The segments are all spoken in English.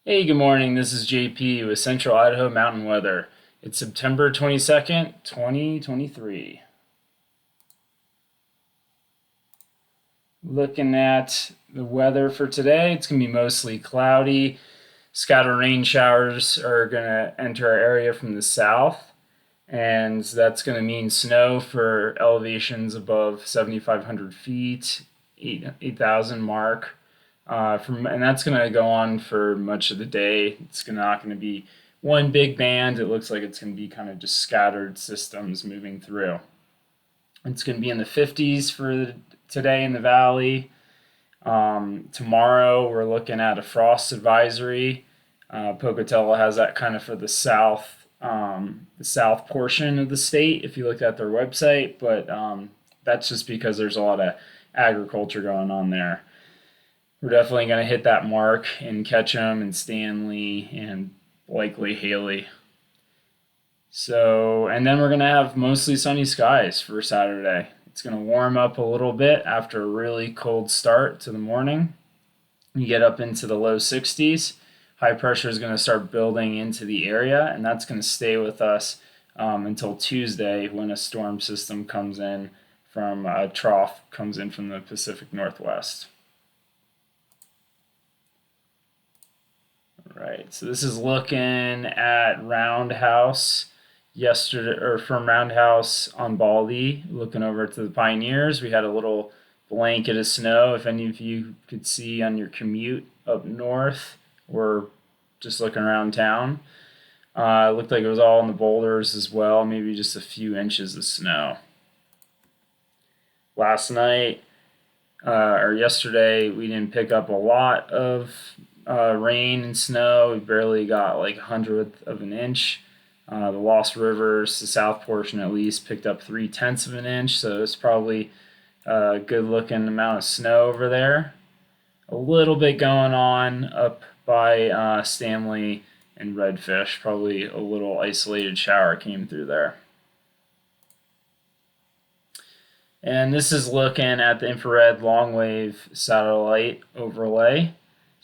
Hey, good morning. This is JP with Central Idaho Mountain Weather. It's September 22nd, 2023. Looking at the weather for today, it's going to be mostly cloudy. Scattered rain showers are going to enter our area from the south, and that's going to mean snow for elevations above 7,500 feet, 8,000 mark. And that's going to go on for much of the day. It's not going to be one big band. It looks like it's going to be kind of just scattered systems moving through. It's going to be in the 50s for today in the valley. Tomorrow we're looking at a frost advisory. Pocatello has that kind of for the south portion of the state. If you look at their website, but that's just because there's a lot of agriculture going on there. We're definitely going to hit that mark in Ketchum and Stanley and likely Haley. So, and then we're going to have mostly sunny skies for Saturday. It's going to warm up a little bit after a really cold start to the morning. You get up into the low 60s. High pressure is going to start building into the area, and that's going to stay with us until Tuesday when a storm system comes in from a trough comes in from the Pacific Northwest. Right. So this is looking at Roundhouse yesterday, or from Roundhouse on Baldy, looking over to the Pioneers. We had a little blanket of snow. If any of you could see on your commute up north, or just looking around town, it looked like it was all in the boulders as well. Maybe just a few inches of snow. Last night or yesterday, we didn't pick up a lot of rain and snow. We barely got like a hundredth of an inch. The Lost Rivers, the south portion at least, picked up 3/10 of an inch, so it's probably a good looking amount of snow over there. A little bit going on up by Stanley and Redfish. Probably a little isolated shower came through there. And this is looking at the infrared long wave satellite overlay.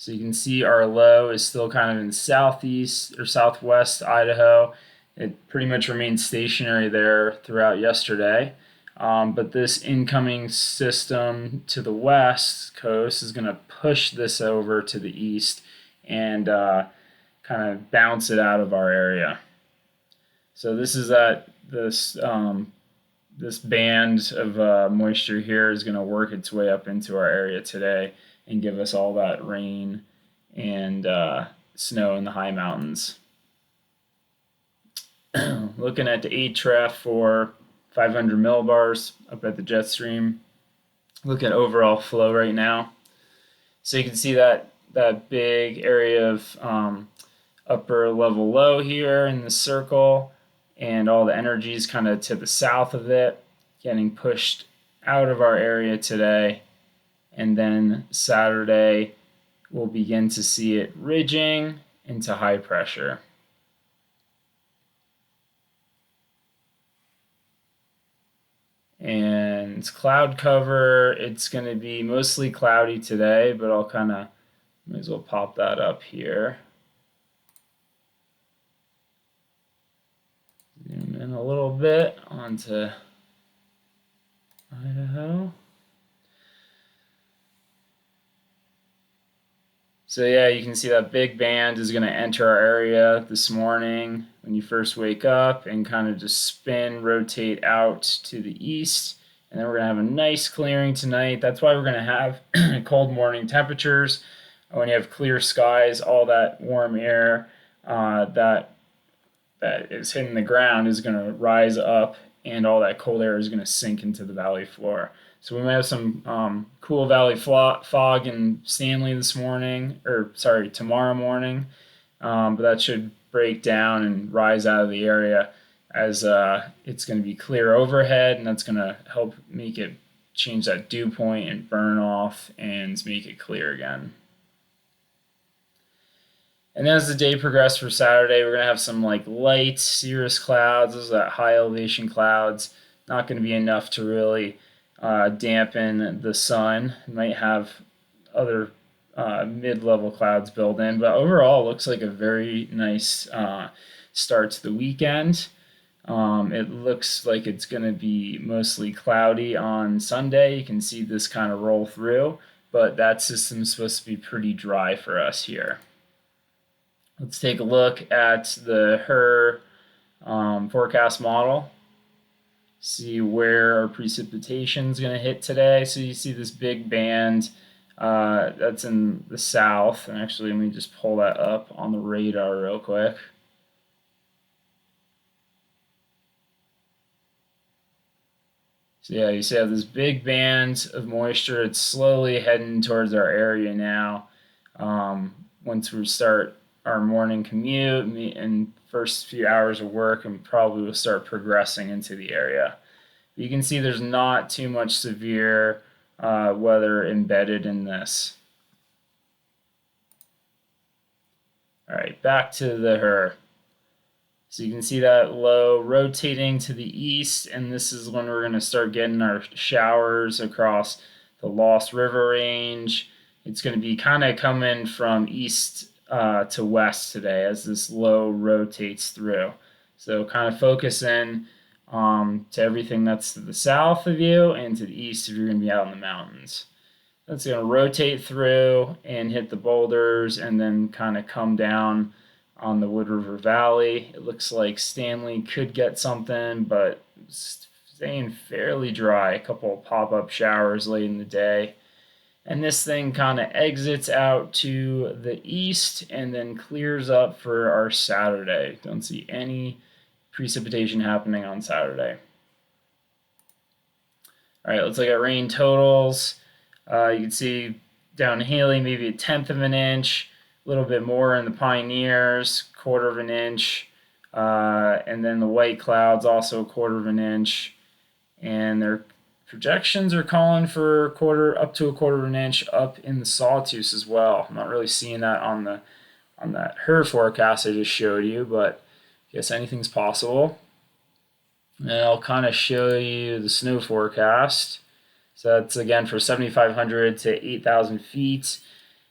So you can see our low is still kind of in southeast or southwest Idaho. It pretty much remained stationary there throughout yesterday. But this incoming system to the west coast is going to push this over to the east and kind of bounce it out of our area. So this is that this band of moisture here is going to work its way up into our area today and give us all that rain and snow in the high mountains. Looking at the HREF for 500 millibars up at the jet stream. Look at overall flow right now. So you can see that big area of upper level low here in the circle, and all the energy is kind of to the south of it, getting pushed out of our area today. And then Saturday, we'll begin to see it ridging into high pressure. And cloud cover, it's going to be mostly cloudy today, but I'll kind of, might as well pop that up here. Zoom in a little bit onto Idaho. So yeah, you can see that big band is going to enter our area this morning when you first wake up and kind of just spin, rotate out to the east. And then we're going to have a nice clearing tonight. That's why we're going to have cold morning temperatures. When you have clear skies, all that warm air that is hitting the ground is going to rise up, and all that cold air is going to sink into the valley floor. So we might have some cool valley fog in Stanley this morning, or sorry, tomorrow morning. But that should break down and rise out of the area as it's going to be clear overhead, and that's going to help make it change that dew point and burn off and make it clear again. And then as the day progressed for Saturday, we're going to have some like light cirrus clouds. Those are that high elevation clouds. Not going to be enough to really dampen the sun. It might have other mid-level clouds build in, but overall it looks like a very nice start to the weekend. It looks like it's going to be mostly cloudy on Sunday. You can see this kind of roll through, but that system's supposed to be pretty dry for us here. Let's take a look at the HRRR forecast model. See where our precipitation is going to hit today. So you see this big band that's in the south. And actually, let me just pull that up on the radar real quick. So yeah, you see I have this big band of moisture. It's slowly heading towards our area now. Once we start our morning commute and first few hours of work, and probably will start progressing into the area. You can see there's not too much severe weather embedded in this. All right, back to the HRRR. So you can see that low rotating to the east, and this is when we're going to start getting our showers across the Lost River Range. It's going to be kind of coming from east to west today as this low rotates through. So kind of focus in to everything that's to the south of you and to the east if you're going to be out in the mountains. That's going to rotate through and hit the boulders and then kind of come down on the Wood River Valley. It looks like Stanley could get something, but staying fairly dry. A couple of pop-up showers late in the day. And this thing kind of exits out to the east and then clears up for our Saturday. Don't see any precipitation happening on Saturday. All right, let's look at rain totals. You can see down Haley, maybe 1/10 of an inch, a little bit more in the Pioneers, 1/4 of an inch, and then the White Clouds also 1/4 of an inch, and their projections are calling for up to 1/4 of an inch up in the Sawtooth as well. I'm not really seeing that on that HRRR forecast I just showed you, but I guess anything's possible. And I'll kind of show you the snow forecast. So that's again for 7,500 to 8,000 feet.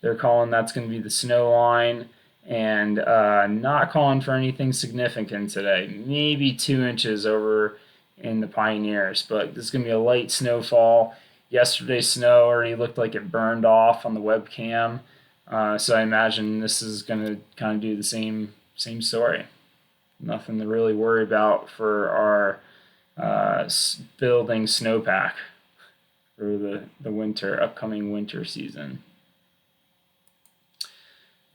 They're calling that's going to be the snow line, and not calling for anything significant today. Maybe 2 inches over in the Pioneers, but this is going to be a light snowfall. Yesterday's snow already looked like it burned off on the webcam, so I imagine this is going to kind of do the same story. Nothing to really worry about for our building snowpack for the upcoming winter season.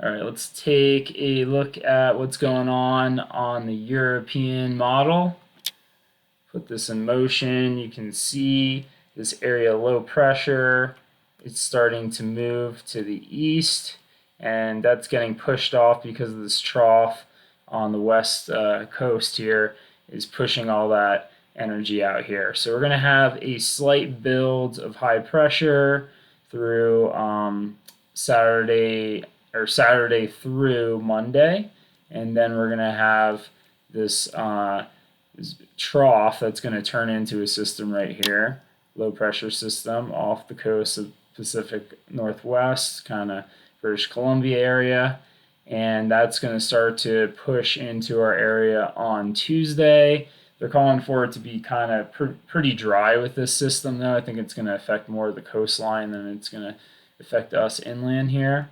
All right, let's take a look at what's going on the European model. Put this in motion. You can see this area low pressure. It's starting to move to the east, and that's getting pushed off because of this trough on the west coast here is pushing all that energy out here. So we're going to have a slight build of high pressure through Saturday through Monday, and then we're going to have this trough that's going to turn into a system right here, low pressure system off the coast of Pacific Northwest, kind of British Columbia area, and that's going to start to push into our area on Tuesday. They're calling for it to be kind of pretty dry with this system, though. I think it's going to affect more of the coastline than it's going to affect us inland here,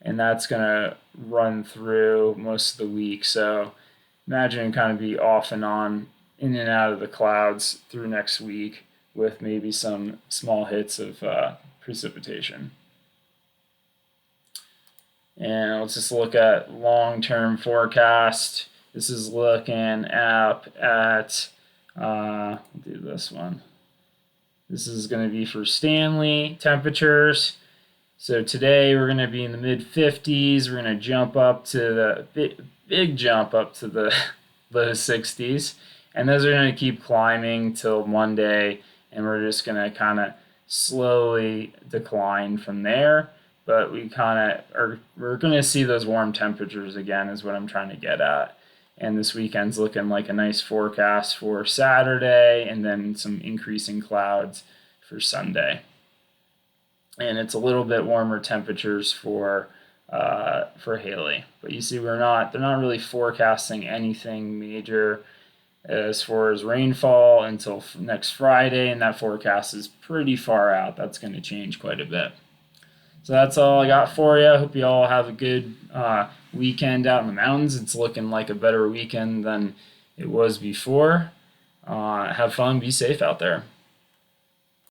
and that's going to run through most of the week. So imagine kind of be off and on, in and out of the clouds through next week with maybe some small hits of precipitation. And let's just look at long-term forecast. This is looking at we'll do this one. This is going to be for Stanley temperatures. So today we're going to be in the mid-50s. We're going to jump up to the big jump up to the low 60s. And those are going to keep climbing till Monday, and we're just going to kind of slowly decline from there. But we're going to see those warm temperatures again is what I'm trying to get at. And this weekend's looking like a nice forecast for Saturday, and then some increasing clouds for Sunday. and it's a little bit warmer temperatures for Haley. But you see, they're not really forecasting anything major as far as rainfall until next Friday, and that forecast is pretty far out. That's going to change quite a bit. So that's all I got for you. I hope you all have a good weekend out in the mountains. It's looking like a better weekend than it was before. Have fun, be safe out there.